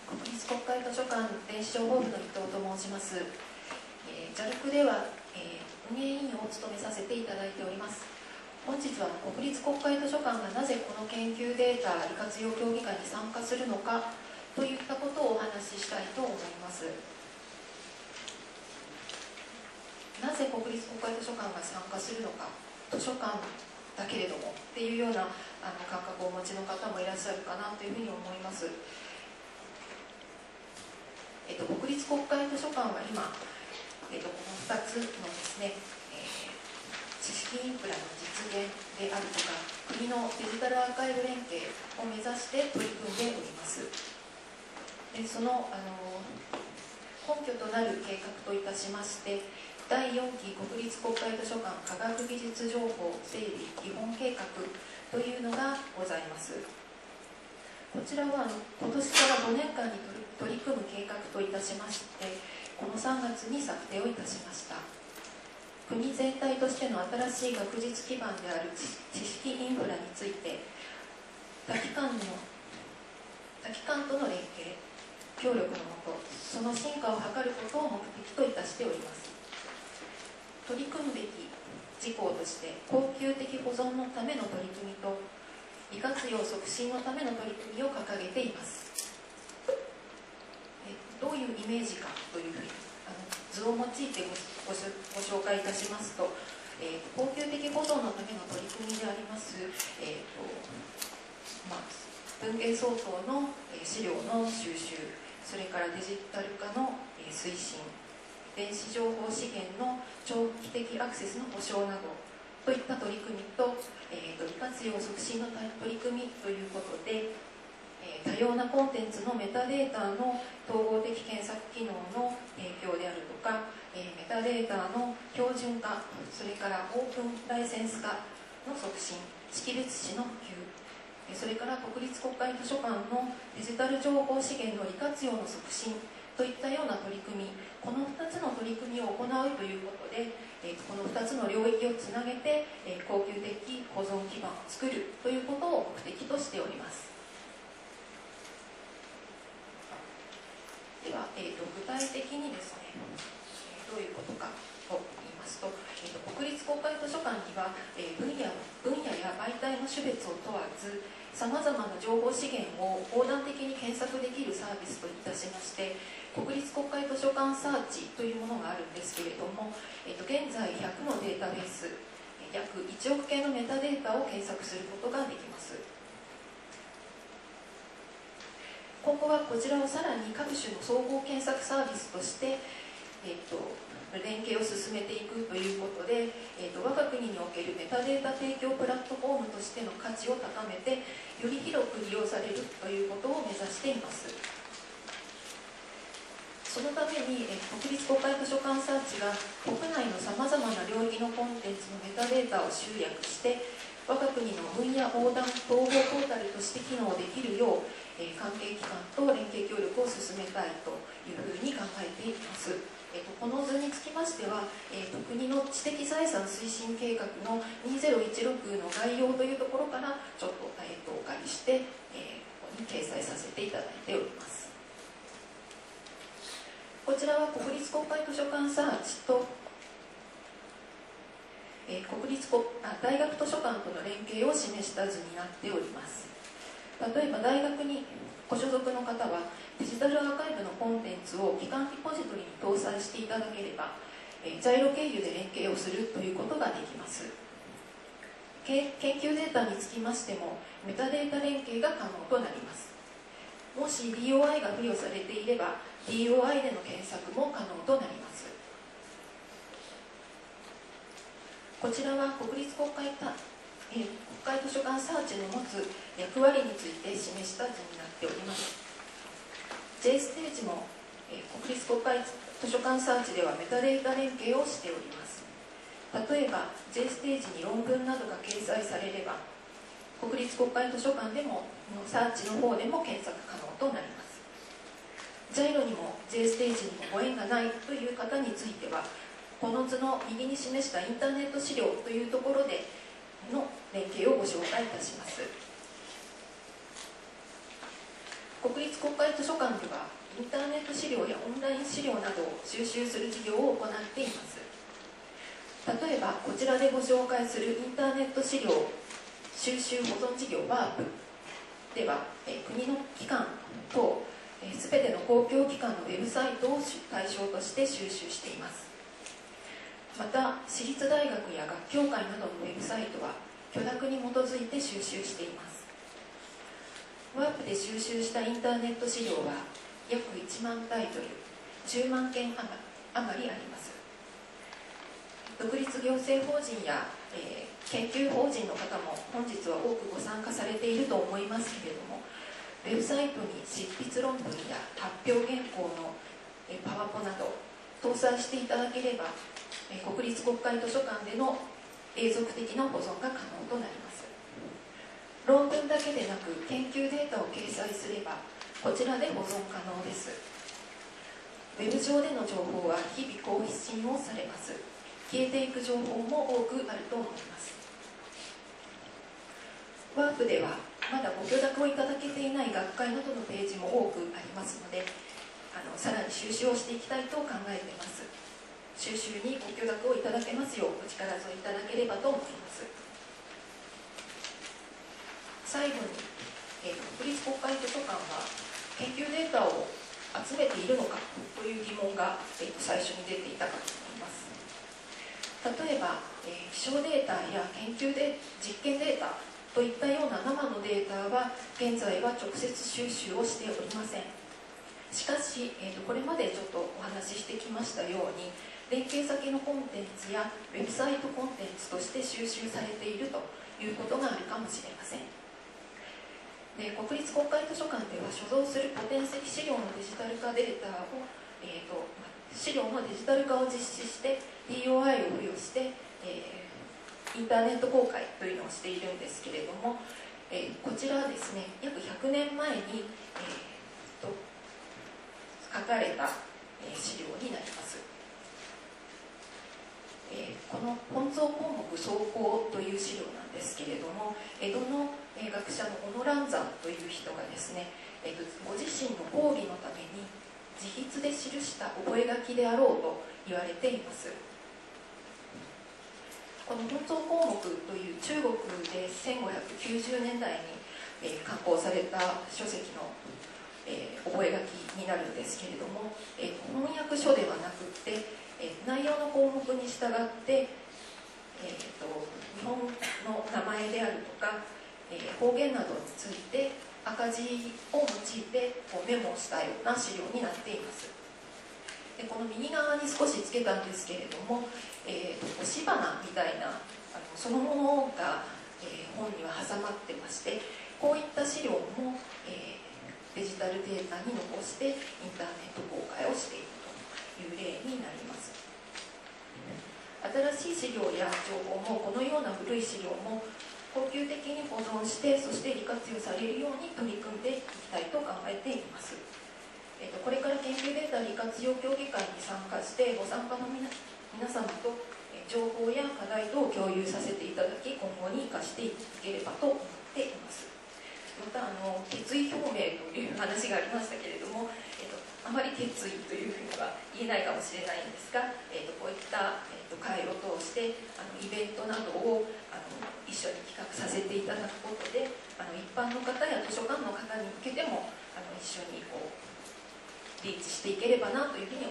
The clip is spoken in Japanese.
国立国会図書館電子情報部の伊藤と申します。JALC では、運営委員を務めさせていただいております。本日は国立国会図書館がなぜこの研究データ利活用協議会に参加するのかといったことをお話ししたいと思います。なぜ国立国会図書館が参加するのか、図書館だけれどもっていうような感覚をお持ちの方もいらっしゃるかなというふうに思います。国立国会図書館は今、この2つのですね、知識インフラの実現であるとか、国のデジタルアーカイブ連携を目指して取り組んでおります。でその根拠となる計画といたしまして、第4期国立国会図書館科学技術情報整備基本計画というのがございます。こちらは今年から5年間に取り組む計画といたしまして、この3月に策定をいたしました。国全体としての新しい学術基盤である知識インフラについて、多機関との連携協力のもと、その進化を図ることを目的といたしております。取り組むべき事項として、恒久的保存のための取り組みと利活用促進のための取り組みを掲げています。どういうイメージかというふうに図を用いてご紹介いたしますと、恒久的保存のための取り組みであります、文芸相当の資料の収集、それからデジタル化の推進、電子情報資源の長期的アクセスの保障などといった取り組みと、利活用促進の取り組みということで、多様なコンテンツのメタデータの統合的検索機能の提供であるとか、メタデータの標準化、それからオープンライセンス化の促進、識別紙の普及、それから国立国会図書館のデジタル情報資源の利活用の促進といったような取り組み、この2つの取り組みを行うということで、この2つの領域をつなげて恒久的保存基盤を作るということを目的としております。では、具体的にですね、どういうことかと言いますと、国立国会図書館には、分野や媒体の種別を問わず、さまざまな情報資源を横断的に検索できるサービスといたしまして、国立国会図書館サーチというものがあるんですけれども、現在100のデータベース、約1億件のメタデータを検索することができます。今後はこちらをさらに各種の総合検索サービスとして、連携を進めていくということで、我が国におけるメタデータ提供プラットフォームとしての価値を高めて、より広く利用されるということを目指しています。そのために、国立国会図書館サーチが国内のさまざまな領域のコンテンツのメタデータを集約して、我が国の分野横断統合ポータルとして機能できるよう、関係機関と連携協力を進めたいというふうに考えています。この図につきましては、国の知的財産推進計画の2016の概要というところからちょっと、お借りして、ここに掲載させていただいております。こちらは国立国会図書館サーチと大学図書館との連携を示した図になっております。例えば大学にご所属の方はデジタルアーカイブのコンテンツを機関リポジトリに搭載していただければ、ジャイロ経由で連携をするということができます。研究データにつきましてもメタデータ連携が可能となります。もし DOI が付与されていれば DOI での検索も可能となります。こちらは国立国会図書館サーチの持つ役割について示した図になっております。 J ステージも国立国会図書館サーチではメタデータ連携をしております。例えば J ステージに論文などが掲載されれば、国立国会図書館でもサーチの方でも検索可能となります。ジャイロにも J ステージにもご縁がないという方については、この図の右に示したインターネット資料というところでの連携をご紹介いたします。国立国会図書館ではインターネット資料やオンライン資料などを収集する事業を行っています。例えばこちらでご紹介するインターネット資料収集保存事業WARPでは、国の機関等すべての公共機関のウェブサイトを対象として収集しています。また私立大学や学協会などのウェブサイトは許諾に基づいて収集しています。ワープで収集したインターネット資料は約1万タイトル、10万件余りあります。独立行政法人や、研究法人の方も本日は多くご参加されていると思いますけれども、ウェブサイトに執筆論文や発表原稿のパワポなど搭載していただければ、国立国会図書館での永続的な保存が可能となります。論文だけでなく研究データを掲載すればこちらで保存可能です。ウェブ上での情報は日々更新をされます。消えていく情報も多くあると思います。ワープではまだご許諾をいただけていない学会などのページも多くありますので、さらに収集をしていきたいと考えています。収集にご許諾をいただけますようお力添えいただければと思います。最後に、国立国会図書館は研究データを集めているのかという疑問が、最初に出ていたかと思います。例えば、気象データや研究で実験データといったような生のデータは現在は直接収集をしておりません。しかし、これまでちょっとお話ししてきましたように連携先のコンテンツやウェブサイトコンテンツとして収集されているということがあるかもしれません。で、国立国会図書館では所蔵する古典籍資料のデジタル化データを、資料のデジタル化を実施して DOI を付与して、インターネット公開というのをしているんですけれども、こちらはですね、約100年前に、書かれた、資料になります。この本草項目草稿という資料なんですけれども、江戸の学者の小野蘭山という人がですね、ご自身の講義のために自筆で記した覚書であろうと言われています。この本草項目という中国で1590年代に刊行された書籍の覚書になるんですけれども、翻訳書ではなくて内容の項目に従って、日本の名前であるとか、方言などについて赤字を用いてメモをしたような資料になっています。で、この右側に少しつけたんですけれども、押し花みたいなそのものが、本には挟まってまして、こういった資料も、デジタルデータに残してインターネット公開をしているという例になります。新しい資料や情報もこのような古い資料も恒久的に保存してそして利活用されるように取り組んでいきたいと考えています。これから研究データ利活用協議会に参加してご参加の皆様と情報や課題等を共有させていただき今後に生かしていければと思っています。また決意表明という話がありましたけれども、あまり決意というふうには言えないかもしれないんですが、こういった会を通してイベントなどを一緒に企画させていただくことで一般の方や図書館の方に向けても一緒にリーチしていければなというふうに思